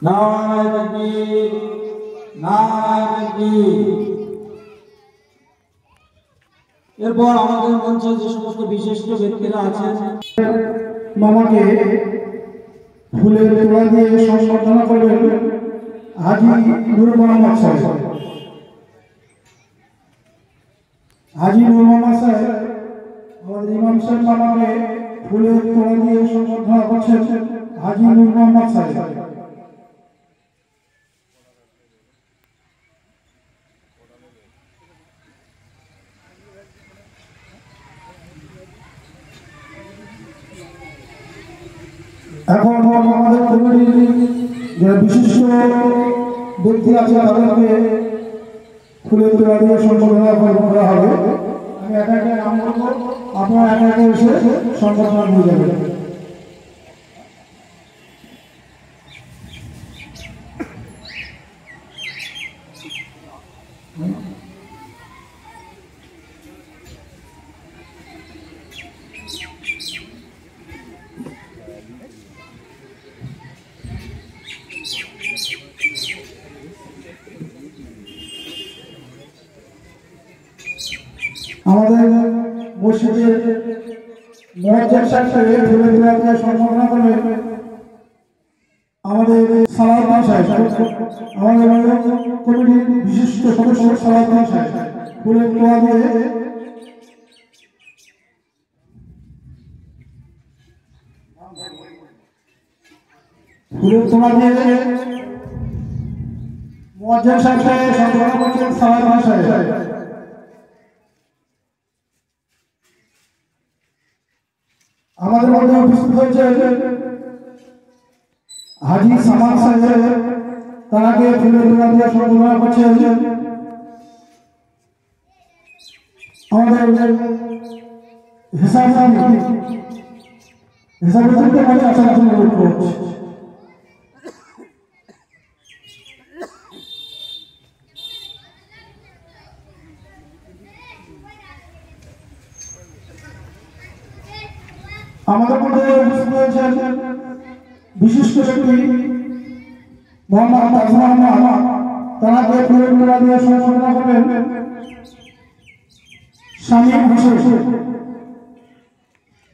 নারায়ে তাকবীর, নারায়ে তাকবীর। এরপর আমাদের মঞ্চে যে সমস্ত বিশিষ্ট ব্যক্তিরা আছেন মামাকে ফুলের তোড়া দিয়ে সম্বর্ধনা করবেন হাজী নূর মোহাম্মদ সাহেব। হাজী নূর মোহাম্মদ সাহেব আমাদের ইমাম সাহেব মামাকে ফুলের তোড়া দিয়ে সম্বর্ধনা করছেন হাজী নূর মোহাম্মদ সাহেব। এখন আমাদের কমিটির যারা বিশিষ্ট ব্যক্তি আছে তাদেরকে ফুলের তোড়া দিয়ে সম্বর্ধনা করা হবে। আমি একা একা নাম বলবো, আপনারা একা একা এসে সম্বর্ধনা নিয়ে যাবেন। আমাদের মসজিদের মুয়াজ্জিন সাহেব ফুলের তোড়া দিয়ে সম্বর্ধনা করবেন আমাদের সালাউদ্দিন সাহেব। আমাদের কমিটির বিশিষ্ট সদস্য সালাউদ্দিন সাহেব ফুলের তোড়া দিয়ে মুয়াজ্জিন সাহেব সম্বর্ধনা করছেন সালাউদ্দিন সাহেব। আমাদের মধ্যে উপস্থিত হয়েছে হাজী সামান সাহেব, তারাকে ফুলের তোড়া দিয়ে সম্বর্ধনা করছেন আমাদের হিসাবকে মাঝে আসার জন্য অনুরোধ করছি। আমাদের মধ্যে উপস্থিত হয়েছেন বিশিষ্ট ব্যক্তি মোহাম্মদ তাজমান আহমদ, তারাকে ফুলের তোড়া দিয়ে সম্বর্ধনা করবেন শামীম হোসেন।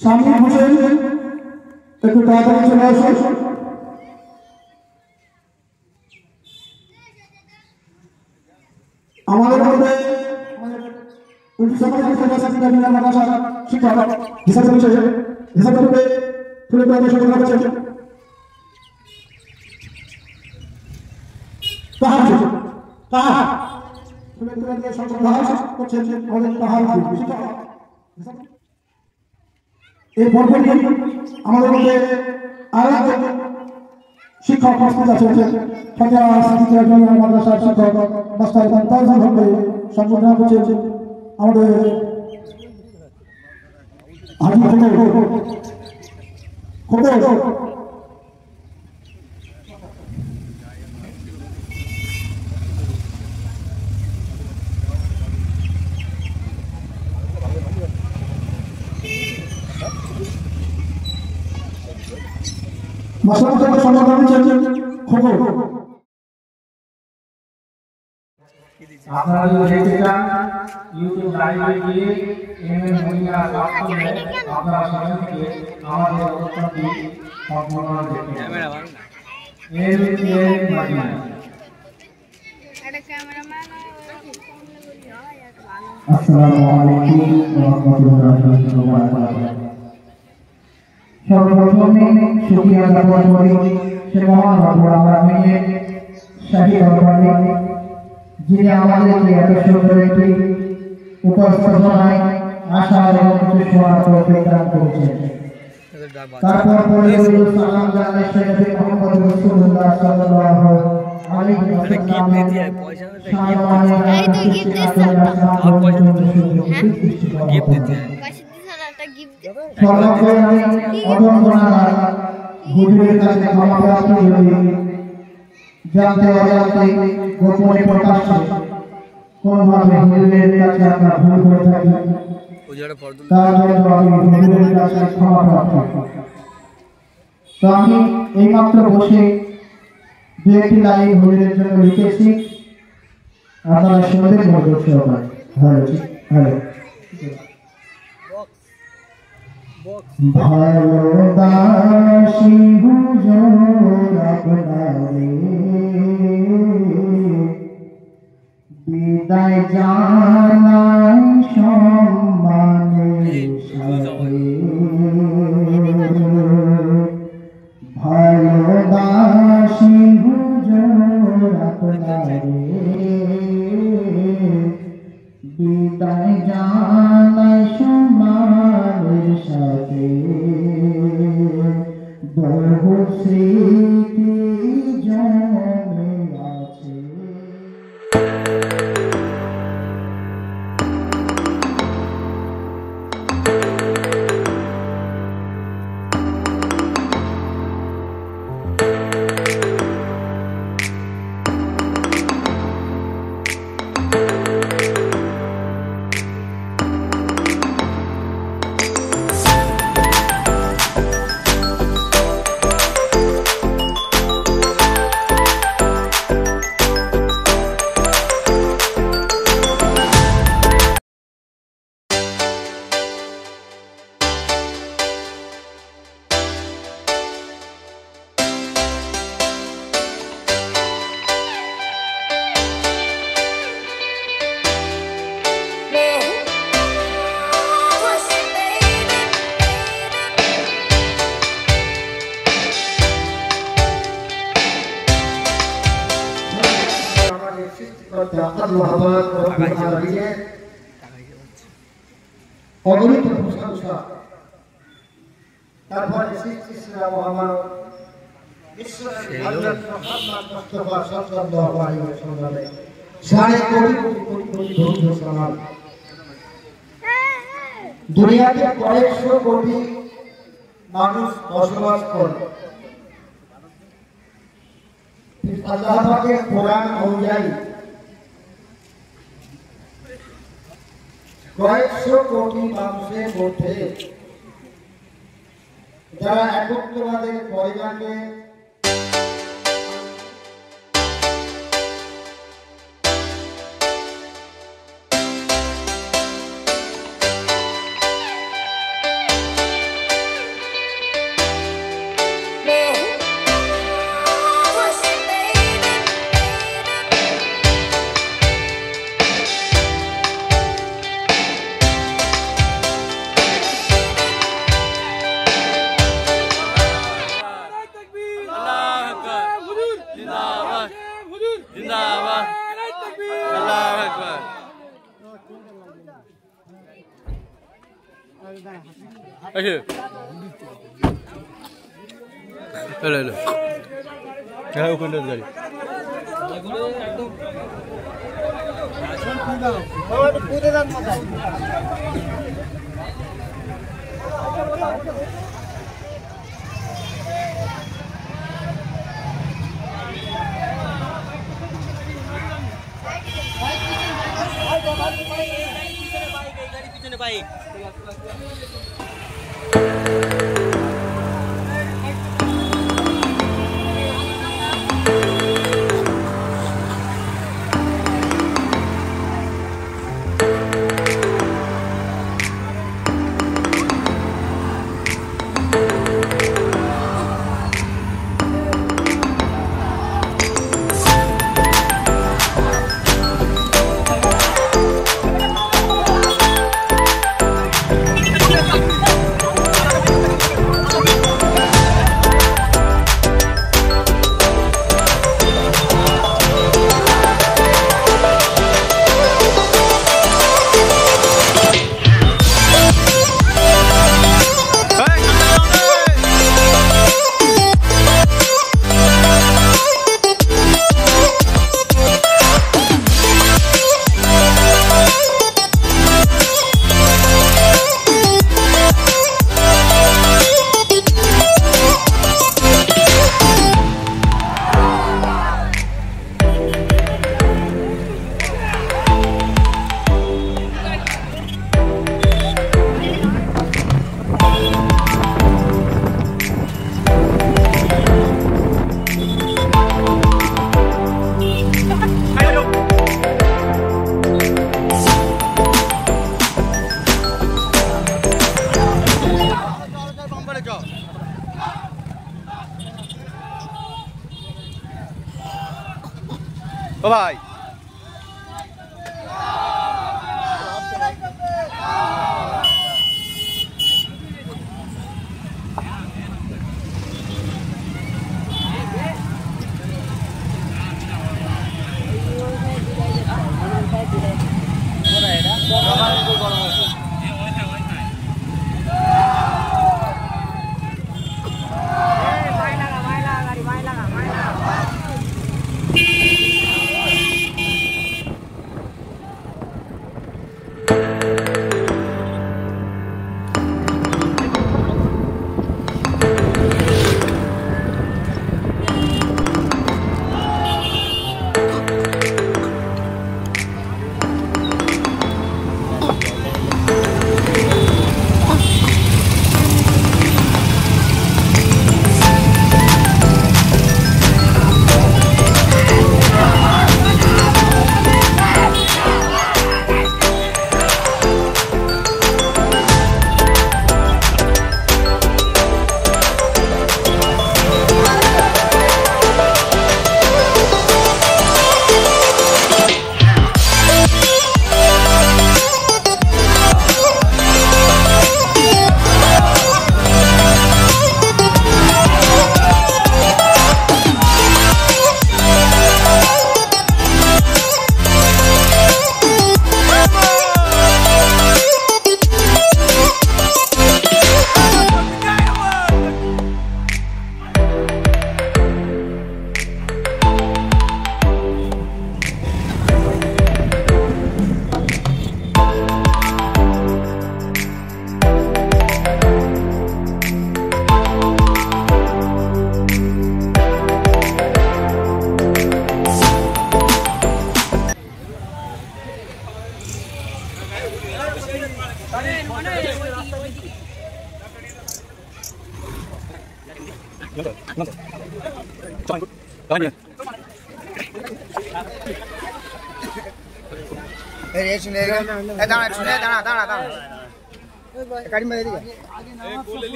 শামীম হোসেন একটু তাড়াতাড়ি চলে আসুন। আমাদের মধ্যে শিক্ষক হিসাবে ফুলের তোড়া দিয়ে সম্বর্ধনা করছেন ফুলের তোড়া দিয়ে সম্বর্ধনা করছেন আমাদের তাহার। এই পর্বটি আমাদের মধ্যে আরো শিক্ষক উপস্থিত আছেন ফতেয়া সিদ্দিকিয়া জুনিয়র মাদ্রাসার শিক্ষক মাস্টার তাজুল হককে সম্বর্ধনা করছেন আমাদের হাজী খোকর। মাস্টার সম্বর্ধনা দিচ্ছেন খোকর। আপনারা যদি দেখতে চান ইউটিউব লাইভে গিয়ে এমএম মনিয়া সার্চ করলে আপনারা সেখান থেকে আমাদের অনুষ্ঠানটি সম্পূর্ণ দেখতে পাবেন। আসসালামু আলাইকুম ওয়া রাহমাতুল্লাহি ওয়া বারাকাতুহু। সর্বপ্রথমে শুকরিয়া জ্ঞাপন করি সে মহান রব্বুল আলামিনের শাহী দরবারে যিনি আমাদেরকে এত সুন্দর একটি উপস্থাপনায় আসার এবং কিছু শোনার তৌফিক দান করেছেন। তারপর পরে সালাম জানাই শরীফে মুহাম্মদ রাসূলুল্লাহ সাল্লাল্লাহু আলাইহি ওয়াসাল্লাম জানতে অজান্তে গোপনে প্রকাশ্যে কোনভাবে হুজুরের কাছে আমরা ভুল করে থাকি তার জন্য আমি হুজুরের কাছে ক্ষমা প্রার্থী। তো আমি এইমাত্র বসে দু একটি লাইন হরিণের জন্য লিখেছি, আপনারা শুনবেন মনোযোগ সহকারে। হ্যালো ভালোবাসি হুজুর আপনারে, বিদায় জানাই সম্মানের সাথে, ভালোবাসি হুজুর আপনারে, বিদায় জানাই সম্মানের সাথে, বহু স্মৃতি জমে আছে। অগণিত প্রশংসা, তারপরে সৃষ্টিশীলা মহামানব ঈশ্বরের হযরত মুহাম্মদ মুস্তাফা সাল্লাল্লাহু আলাইহি ওয়াসাল্লামের সাড়ে কোটি কোটি সালাম। দুনিয়াতে কয়েকশো কোটি মানুষ বসবাস করে। আল্লাহ পাকের কোরআন অনুযায়ী কয়েকশো কোটি মানুষের মধ্যে যারা একত্ববাদের পরিমাণকে ও ভাই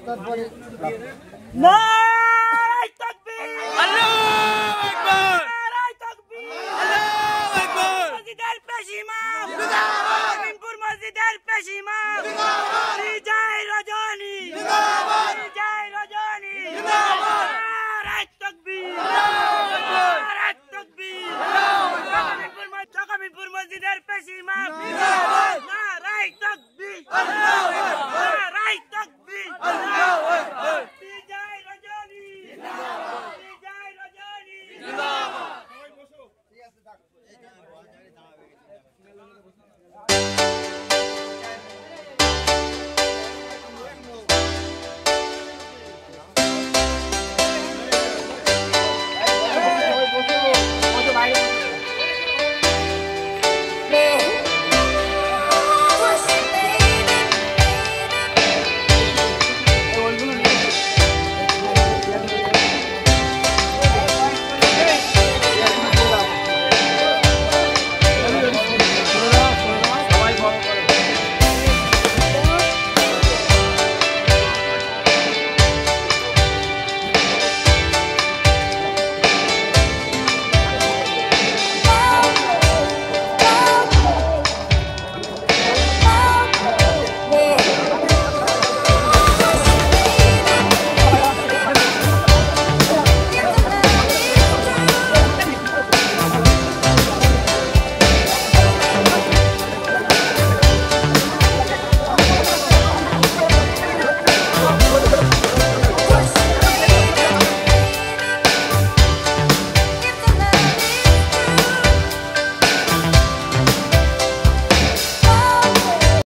তারপরে